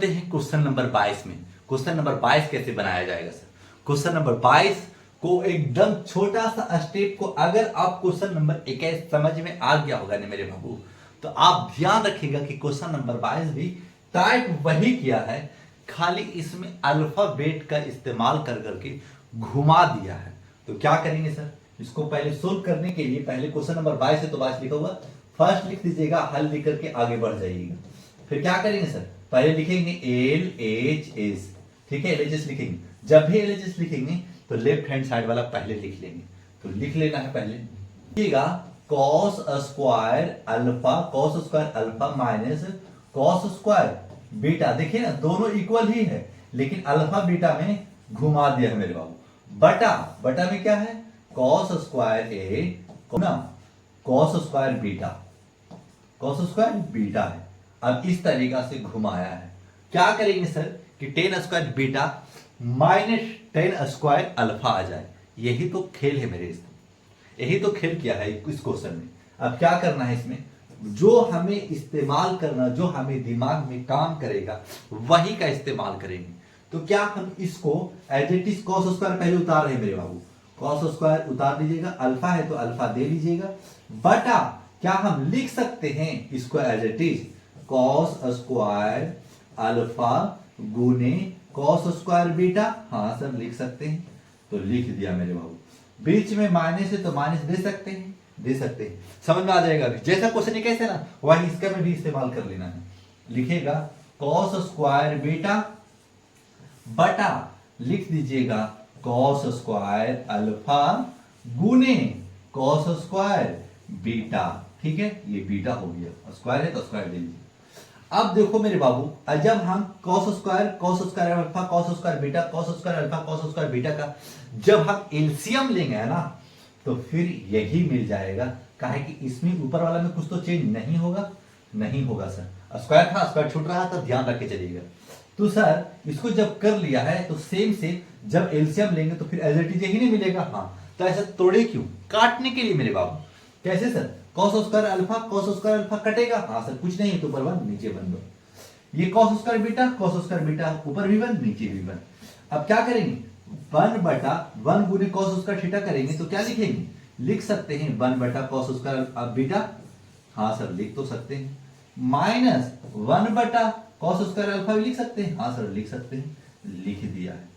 हैं question number 22 में। Question number 22 कैसे बनाया जाएगा सर? क्वेश्चन नंबर 22 को एकदम छोटा सा स्टेप को अगर आप क्वेश्चन नंबर 21 समझ में आ गया होगा ना मेरे बाबू, तो आप ध्यान रखिएगा कि क्वेश्चन नंबर 22 भी टाइप वही किया है, खाली इसमें अल्फाबेट का इस्तेमाल कर करके घुमा दिया है। तो क्या करेंगे सर, इसको पहले सोल्व करने के लिए पहले क्वेश्चन नंबर 22 है तो 22 लिखा हुआ फर्स्ट लिख दीजिएगा, हल लिख करके आगे बढ़ जाइएगा। फिर क्या करेंगे सर, पहले लिखेंगे एल एच एस, ठीक है, एल एच एस लिखेंगे। जब भी एल एच एस लिखेंगे तो लेफ्ट हैंड साइड वाला पहले लिख लेंगे। तो लिख लेना है पहले, लिखिएगा cos square alpha minus cos square beta. देखिए ना दोनों इक्वल ही है, लेकिन अल्फा बीटा में घुमा दिया है मेरे बाबू। बटा में क्या है, कॉस स्क्वायर ए कॉस स्क्वायर बीटा है। अब इस तरीका से घुमाया है। क्या करेंगे सर कि tan square beta minus tan square alpha आ जाए। यही तो खेल है मेरे इसमें, यही तो खेल किया है इस क्वेश्चन में। अब क्या करना है इसमें, जो हमें इस्तेमाल करना, जो हमें दिमाग में काम करेगा वही का इस्तेमाल करेंगे। तो क्या हम इसको as it is cos square पहले उतार रहे हैं मेरे बाबू, कॉस स्क्वायर उतार दीजिएगा, अल्फा है तो अल्फा दे लीजिएगा, बटा क्या हम लिख सकते हैं इसको as it is cos square alpha गुने कॉस स्क्वायर बीटा। हाँ सर लिख सकते हैं, तो लिख दिया मेरे बाबू। बीच में माइनस है तो माइनस दे सकते हैं, समझ में आ जाएगा। जैसा क्वेश्चन कैसे ना वही इसका में भी इस्तेमाल कर लेना है। लिखेगा कॉस स्क्वायर बीटा बटा लिख दीजिएगा कॉस स्क्वायर अल्फा गुने कॉस स्क्वायर बीटा। ठीक है, ये बीटा हो गया, स्क्वायर है तो स्क्वायर ले लीजिए। अब देखो मेरे बाबू, जब हम cos square alpha cos square beta cos square alpha cos square beta का जब हम एलसीएम लेंगे ना, तो फिर यही मिल जाएगा। काहे कि इसमें ऊपर वाला में कुछ तो चेंज नहीं होगा सर। स्क्वायर था, स्क्वायर छूट रहा था, ध्यान रख के चलिएगा। तो सर इसको जब कर लिया है तो सेम से जब एलसीएम लेंगे तो फिर एज इट इज यही नहीं मिलेगा। हाँ, तो ऐसा तोड़े क्यों, काटने के लिए मेरे बाबू। कैसे सर, कॉस स्क्वायर अल्फा कटेगा। हाँ सर, कुछ नहीं तो ऊपर 1 नीचे 1 दो। ये कॉस स्क्वायर बीटा ऊपर भी 1 नीचे भी 1। अब क्या करेंगे, 1 बटा 1 गुने कॉस स्क्वायर थीटा करेंगे तो क्या लिखेंगे, लिख सकते हैं 1 बटा कॉस स्क्वायर बीटा। हाँ सर लिख तो सकते हैं, माइनस 1 बटा कॉस स्क्वायर अल्फा भी लिख सकते हैं। हाँ सर लिख सकते हैं, लिख दिया है।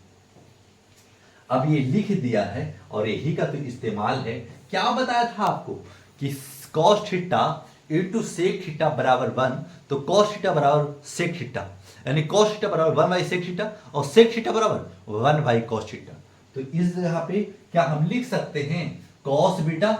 अब ये लिख दिया है और यही का तो इस्तेमाल है। क्या बताया था आपको कि cos theta into sec theta बराबर 1, तो cos थीटा बराबर सेक थीटा, यानी cos थीटा बराबर 1 बाई सेक थीटा और सेक थीटा बराबर 1 बाई cos थीटा। तो इस जगह पे क्या हम लिख सकते हैं cos बीटा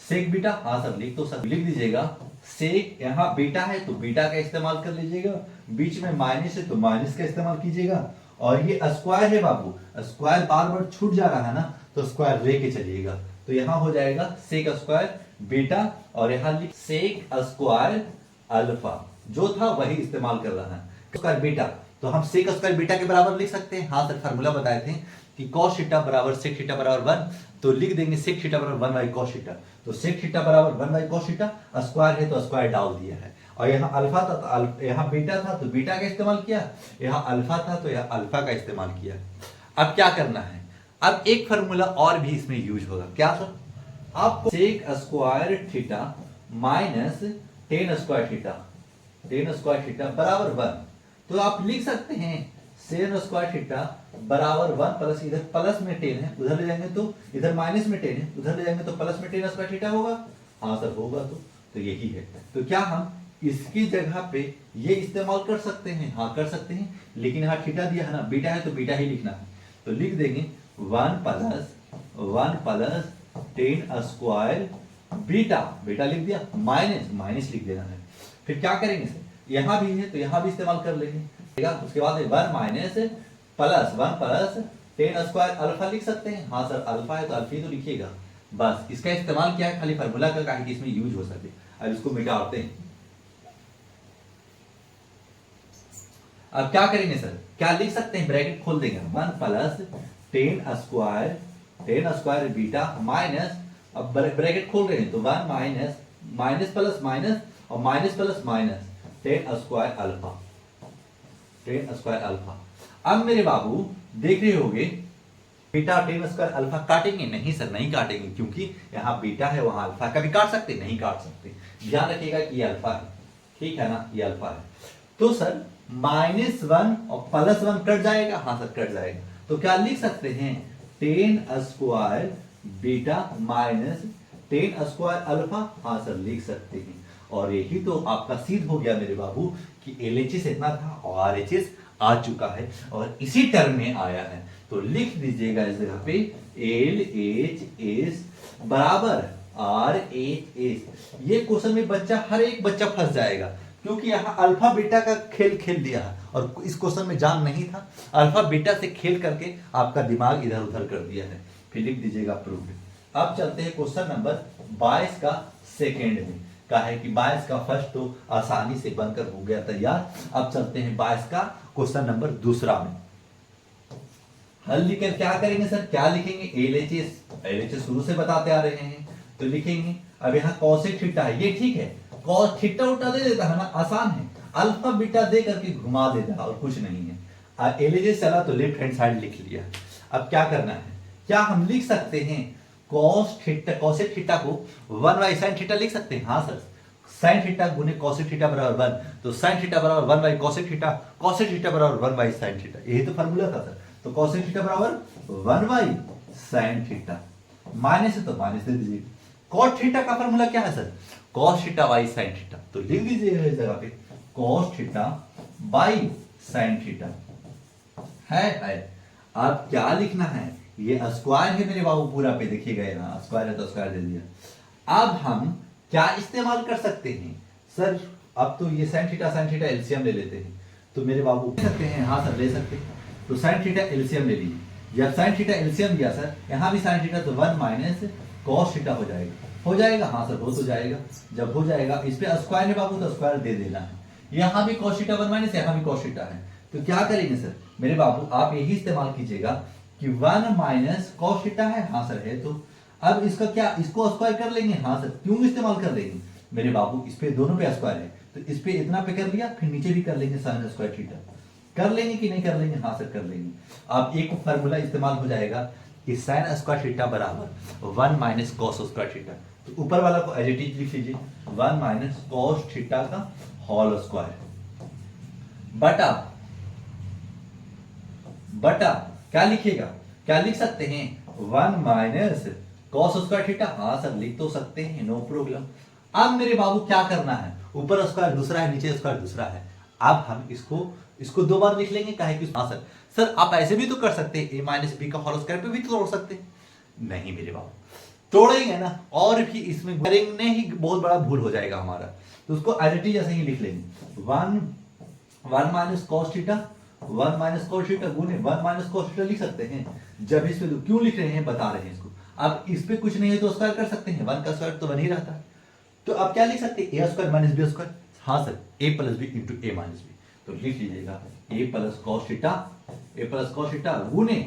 सेक बीटा। हाँ सर लिख तो सर, लिख दीजिएगा सेक, यहाँ बीटा है तो बीटा का इस्तेमाल कर लीजिएगा, बीच में माइनस है तो माइनस का इस्तेमाल कीजिएगा, और ये स्क्वायर है बाबू, स्क्वायर बार बार छूट जा रहा है ना, तो स्क्वायर लेके चलिएगा। तो यहां हो जाएगा सेक स्क्वायर बीटा और यहां लिख सेक स्क्वायर अल्फा, जो था वही इस्तेमाल कर रहा है स्क्वायर बीटा। तो हम सेक स्क्वायर बीटा के बराबर लिख सकते हैं। हाँ सर फार्मूला बताए थे कि cos थीटा बराबर सेक थीटा बराबर 1, तो लिख देंगे सेक थीटा बराबर 1 बाई cos थीटा। तो सेक थीटा बराबर 1 बाई cos थीटा, स्क्वायर है तो स्क्वायर डाल दिया है, और यहाँ अल्फा था तो यहाँ बीटा था तो बीटा का इस्तेमाल किया, यहाँ अल्फा था तो यहाँ अल्फा का इस्तेमाल किया। अब क्या करना है, अब एक फार्मूला और भी इसमें यूज होगा। क्या सर, आपको sec square theta minus tan square theta बराबर 1, तो आप लिख सकते हैं सेन स्क्वायर थीटा बराबर 1 प्लस, इधर प्लस में 10 है, उधर ले जाएंगे तो इधर माइनस में 10 है, उधर ले जाएंगे तो प्लस में 10 स्क्वायर थीटा होगा। हाँ सर होगा, तो यही है। तो क्या हम इसकी जगह पे ये इस्तेमाल कर सकते हैं? हाँ कर सकते हैं, लेकिन यहाँ थीटा दिया है ना, बीटा है तो बीटा ही लिखना है। तो लिख देंगे 1 प्लस 10 स्क्वायर बीटा लिख दिया, माइनस लिख देना है। फिर क्या करेंगे सर, यहाँ भी है तो यहाँ भी इस्तेमाल कर लेंगे। उसके बाद 1 प्लस 10 स्क्वायर अल्फा लिख सकते हैं। हाँ सर अल्फा है तो अल्फा ही तो लिखिएगा, बस इसका इस्तेमाल किया है खाली फार्मूला का, ताकि इसमें यूज हो सके। अब इसको मिटाते हैं। अब क्या करेंगे सर, क्या लिख सकते हैं, ब्रैकेट खोल देंगे 1 प्लस 10 स्क्वायर बीटा माइनस, अब ब्रैकेट खोल रहे हैं तो 1 माइनस प्लस माइनस और minus plus minus 10 square alpha. Ten square alpha. अब मेरे बाबू देख रहे होगे बीटा टेन स्क्वायर अल्फा काटेंगे? नहीं सर, नहीं काटेंगे, क्योंकि यहाँ बीटा है वहां अल्फा। कभी काट सकते? नहीं काट सकते। ध्यान रखिएगा कि ये अल्फा है, ठीक है ना, ये अल्फा है। तो सर -1 और +1 कट जाएगा। हाँ सर कट जाएगा। तो क्या लिख सकते हैं? Ten square beta minus tan square alpha. हाँ सर लिख सकते हैं। और यही तो आपका सिद्ध हो गया मेरे बाबू कि LHS इतना था और RHS आ चुका है और इसी टर्म में आया है। तो लिख दीजिएगा इस जगह पे LHS बराबर RHS। ये क्वेश्चन में बच्चा, हर एक बच्चा फंस जाएगा, क्योंकि यहाँ अल्फा बीटा का खेल खेल दिया है और इस क्वेश्चन में जान नहीं था। अल्फा बीटा से खेल करके आपका दिमाग इधर उधर कर दिया है। फिर लिख दीजिएगा प्रूफ। अब चलते हैं क्वेश्चन नंबर 22 का सेकेंड में। का है कि 22 का फर्स्ट तो आसानी से बनकर हो गया तैयार। अब चलते हैं 22 का क्वेश्चन नंबर दूसरा में। हल लिखकर क्या करेंगे सर? क्या लिखेंगे? LHS शुरू से बताते आ रहे हैं तो लिखेंगे। अब यहाँ कॉसेक थीटा है, ये ठीक है, कॉस थीटा उल्टा दे देता है ना, आसान है। अल्फा बीटा दे करके घुमा देता और कुछ नहीं है। LHS चला तो लेफ्ट हैंड साइड लिख लिया। अब क्या करना है? क्या हम लिख सकते हैं कॉस थीटा, कॉसेक थीटा को 1 बाई साइन थीटा लिख सकते हैं? हाँ सर, साइन थीटा गुने कॉसेक थीटा बराबर 1, तो साइन थीटा बराबर 1 by cosec theta, cosec theta बराबर 1 बाई साइन थीटा। यही तो फार्मूला था सर। तो कॉसेक थीटा बराबर 1 बाई साइन थीटा, माइनस है तो माइनस दे दीजिए। कॉट थीटा का फार्मूला क्या है sir? Cos theta by sine theta. तो लिख दीजिएगा इस जगह पे cos theta by sine theta है। अब क्या लिखना है? ये स्क्वायर है मेरे बाबू पूरा पे, देखिएगा यहाँ स्क्वायर है तो स्क्वायर दे दिया। अब हम क्या इस्तेमाल कर सकते हैं सर? अब तो ये साइन थीटा एलसीएम ले लेते हैं। तो मेरे बाबू ले सकते हैं? हाँ सर ले सकते हैं। तो साइन थीटा एलसीएम ले लीजिए। जब साइन थीटा एलसीएम दिया सर, यहाँ भी साइन थीटा, तो 1 माइनस कॉस थीटा हो जाएगा। हो जाएगा? हाँ सर हो तो जाएगा। जब हो जाएगा, इस पे स्क्वायर है बाबू तो स्क्वायर दे देना है। यहाँ भी कॉस थीटा 1 माइनस, यहाँ भी कॉस थीटा है। तो क्या करेंगे सर मेरे बाबू? आप यही इस्तेमाल कीजिएगा कि 1 माइनस कॉस थीटा है। हाँ सर है। तो अब इसका क्या, इसको स्क्वायर कर लेंगे? हाँ सर। क्यों इस्तेमाल कर लेंगे मेरे बाबू? इस पे दोनों पे स्क्वायर है, तो इस पे इतना पे कर लिया, फिर नीचे भी कर लेंगे साइन स्क्वायर थीटा। कर लेंगे कि नहीं कर लेंगे? हाँ सर कर लेंगे। अब एक फॉर्मूला इस्तेमाल हो जाएगा कि साइन स्क्वायर थीटा बराबर 1 माइनस कॉस स्क्वायर थीटा। तो ऊपर वाला को एज इट इज लिख लीजिए, 1 माइनस कॉस थीटा का होल स्क्वायर बटा क्या लिखिएगा? क्या लिख सकते हैं? 1 माइनस कॉस स्क्वायर थीटा। हाँ सर लिख तो सकते हैं, नो प्रॉब्लम। अब मेरे बाबू क्या करना है? ऊपर स्क्वायर दूसरा है, नीचे स्क्वायर दूसरा है। अब हम इसको 2 बार लिख लेंगे। काहे कि हाँ सर आप ऐसे भी तो कर सकते हैं, a माइनस बी का होल स्क्वायर पे भी तो तोड़ सकते हैं। नहीं मेरे बाबू, तोड़ेंगे ना और भी इसमें करेंगे ही बहुत बड़ा भूल हो जाएगा हमारा। तो उसको एज इट इज ऐसे ही लिख लेंगे। 1 minus cos theta, 1 minus cos theta गुने 1 माइनस कॉस थीटा लिख सकते हैं। जब इस पे क्यों लिख रहे हैं बता रहे हैं इसको। अब इस पे कुछ नहीं है तो स्क्वायर कर सकते हैं, 1 का स्क्वायर तो 1 ही रहता है। तो अब क्या लिख सकते हैं? a square minus B square. हाँ sir, a plus B into A minus B. तो लिख लीजिएगा a प्लस कॉस थीटा गुने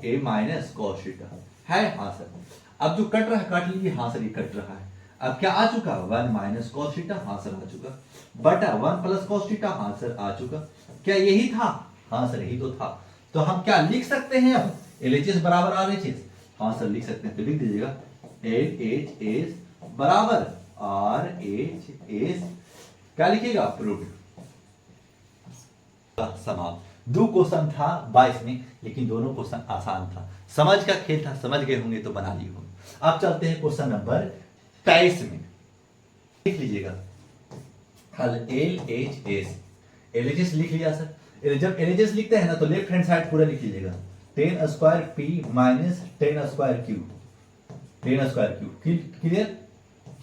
a माइनस कॉस थीटा है। हाँ सर। अब जो कट रहा है काट लीजिए। हाँ सर ये कट रहा है। अब क्या आ चुका? 1 माइनस कॉस थीटा। हाँ सर आ चुका। बटा 1 प्लस कॉस थीटा। हाँ सर आ चुका। क्या यही था? हाँ सर यही तो था। तो हम क्या लिख सकते हैं अब? LHS बराबर RHS। हाँ सर लिख सकते हैं। तो लिख दीजिएगा LHS बराबर RHS। क्या लिखिएगा? प्रूव्ड। समाप्त। 2 क्वेश्चन था 22 में, लेकिन दोनों क्वेश्चन आसान था। समझ का खेल था, समझ गए होंगे तो बना लिए होंगे। अब चलते हैं क्वेश्चन नंबर 23 में। लिख लीजिएगा हल LHS लिख लिया सर। जब LHS लिखते हैं ना तो लेफ्ट हैंड साइड पूरा लिख लीजिएगा। 10 square P minus 10 square Q, 10 square Q। Clear?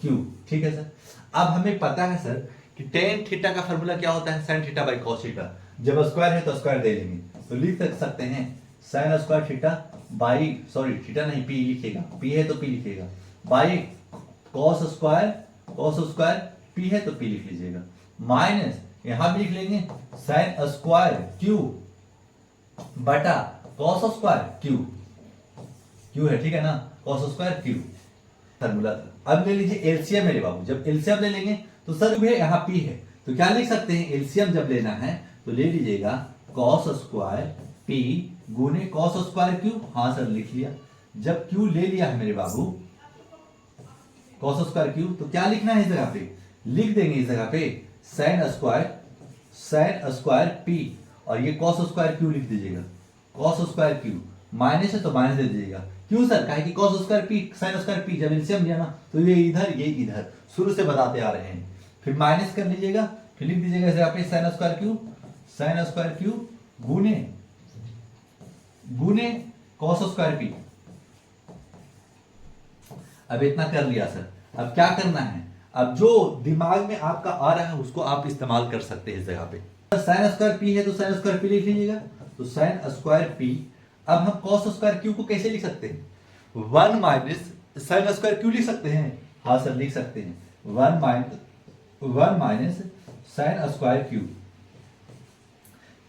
Q ठीक है सर। अब हमें पता है सर कि टेन थीटा का फॉर्मूला क्या होता है? Sine theta by cos theta. जब स्क्वायर है तो स्क्वायर दे लेंगे। तो लिख सकते हैं sine square theta by, sorry theta नहीं पी लिखिएगा, पी है तो पी लिखिएगा, बाई कॉस स्क्वायर पी है तो पी लिख लीजिएगा, माइनस यहां भी लिख लेंगे साइन स्क्वायर क्यू बटा कॉस स्क्वायर क्यू। क्यू है ठीक है ना, कॉस स्क्वायर क्यू फॉर्मूला था। अब ले लीजिए एलसीएम मेरे बाबू। जब एलसीएम ले लेंगे तो सर यहाँ पी है तो क्या लिख सकते हैं? एलसीएम जब लेना है तो ले लीजिएगा कॉस स्क्वायर पी गुने कॉस स्क्वायर क्यू। हाँ सर लिख लिया। जब क्यू ले लिया है मेरे बाबू कॉस स्क्वायर क्यू, तो क्या लिखना है इस जगह पे, लिख देंगे इस जगह पे साइन स्क्वायर पी, और ये कॉस स्क्वायर क्यू लिख दीजिएगा। कॉस स्क्वायर क्यू माइनस है तो माइनस दे दीजिएगा। क्यों सर, कहे कि cos square P sine square P, जब एलसीएम लिया ना तो ये इधर शुरू से बताते आ रहे हैं। फिर माइनस कर लीजिएगा, फिर लिख दीजिएगा इस जगह पे साइन स्क्वायर क्यू गुने कॉस स्क्वायर पी। अब इतना कर लिया सर, अब क्या करना है, अब जो दिमाग में आपका आ रहा है उसको आप इस्तेमाल कर सकते हैं इस जगह पे। साइन स्क्वायर पी है तो साइन स्क्वायर पी लिख लीजिएगा, तो साइन स्क्वायर पी। अब हम कॉस स्क्वायर क्यू को कैसे लिख सकते हैं, 1 माइनस साइन स्क्वायर क्यू लिख सकते हैं। हाँ सर लिख सकते हैं, 1 माइनस साइन स्क्वायर क्यू।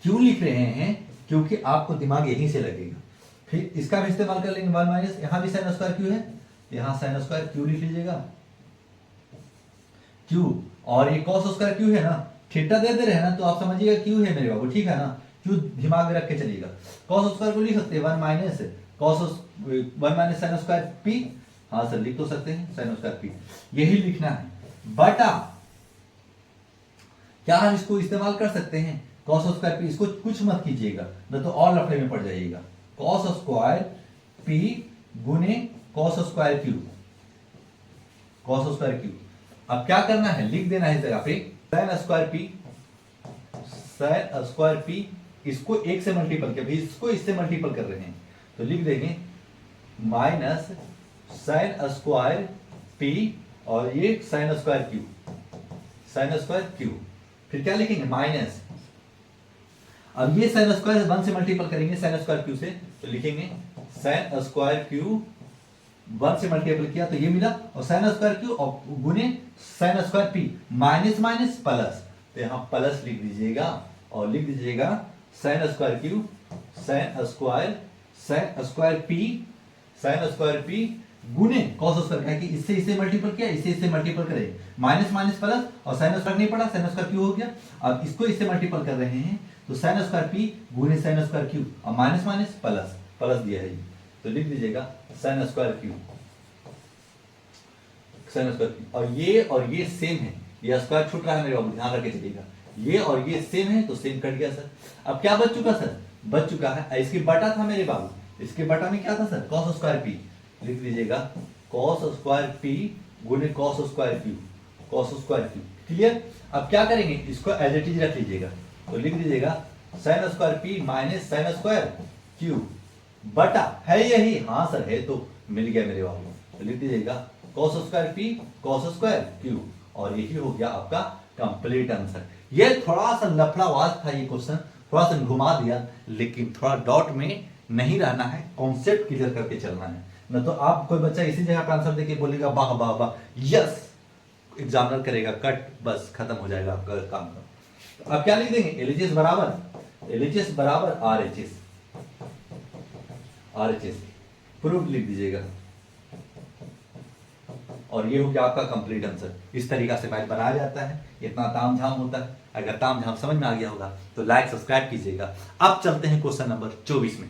क्यों लिख रहे हैं, क्योंकि आपको दिमाग यहीं से लगेगा। फिर इसका भी इस्तेमाल कर लेंगे, 1 माइनस, यहां भी साइन स्क्वायर क्यू है, यहां साइन स्क्वायर क्यू लिख लीजिएगा क्यू, और ये कॉस स्क्वायर क्यू है ना, थीटा दे रहे हैं ना, तो आप समझिएगा क्यू है मेरे बाबू, ठीक है ना। क्यू दिमाग में रख के चलिएगा। कॉस स्क्वायर को लिख सकते हैं 1 माइनस साइन स्क्वायर पी। हाँ सर लिख तो सकते हैं साइन स्क्वायर पी, यही लिखना है। बटा क्या हम इसको इस्तेमाल कर सकते हैं कॉस स्क्वायर पी, इसको कुछ मत कीजिएगा न तो और लफड़े में पड़ जाइएगा। कॉस स्क्वायर पी गुने कॉस स्क्वायर क्यू। अब क्या करना है, लिख देना है इस जगह पे साइन स्क्वायर पी, इसको एक से मल्टीपल किया, इसको इससे मल्टीपल कर रहे हैं तो लिख देंगे माइनस साइन स्क्वायर पी, और ये साइन स्क्वायर क्यू। फिर क्या लिखेंगे माइनस, अब ये साइन स्क्वायर 1 से मल्टीपल करेंगे साइन स्क्वायर क्यू से, तो लिखेंगे साइन स्क्वायर क्यू 1 से मल्टीपल किया तो ये मिला, और साइन स्क्वायर क्यू और गुने sine square P, minus minus plus, तो यहां प्लस लिख दीजिएगा और लिख दीजिएगा sine square Q sine square P गुने कॉस स्क्वायर, क्या कि इससे इससे मल्टीपल किया, इससे इससे मल्टीपल करें, माइनस माइनस प्लस, और साइन स्क्वायर नहीं पड़ा, साइन स्क्वायर क्यू हो गया। अब इसको इससे मल्टीपल कर रहे हैं तो साइन स्क्वायर पी गुने साइन स्क्वायर क्यू, और माइनस माइनस प्लस दिया है, तो लिख दीजिएगा साइन स्क्वायर क्यू। और ये सेम है, ये स्क्वायर छूट रहा है मेरे बाबू, ध्यान रखे चलिएगा। ये और ये सेम है तो सेम कट गया सर। अब क्या बच चुका सर, बच चुका है इसकी बटा था मेरे बाबू, इसके बटा में क्या था सर, कॉस स्क्वायर पी। लिख दीजिएगा कॉस स्क्वायर पी गुने कॉस स्क्वायर क्यू। क्लियर। अब क्या करेंगे, इसको एज इट इज रख लीजिएगा, तो लिख दीजिएगा sine square P minus sine square Q बटा है यही, हाँ सर है तो मिल गया मेरे बाबू, तो लिख दीजिएगा cos square P cos square Q, और यही हो गया आपका कंप्लीट आंसर। ये थोड़ा सा लफड़ावाज था ये क्वेश्चन, थोड़ा सा घुमा दिया, लेकिन थोड़ा डॉट में नहीं रहना है, कॉन्सेप्ट क्लियर करके चलना है। न तो आप कोई बच्चा इसी जगह पे आंसर देके बोलेगा वाह वाह वाह यस, एग्जामिनर करेगा कट, बस खत्म हो जाएगा आपका काम का। तो अब क्या लिख देंगे, एलएचएस बराबर आरएचएस प्रूफ लिख दीजिएगा, और ये हो गया आपका कंप्लीट आंसर। इस तरीका से मैथ बनाया जाता है, इतना तामझाम होता है। अगर तामझाम समझ में आ गया होगा तो लाइक सब्सक्राइब कीजिएगा। अब चलते हैं क्वेश्चन नंबर 24 में।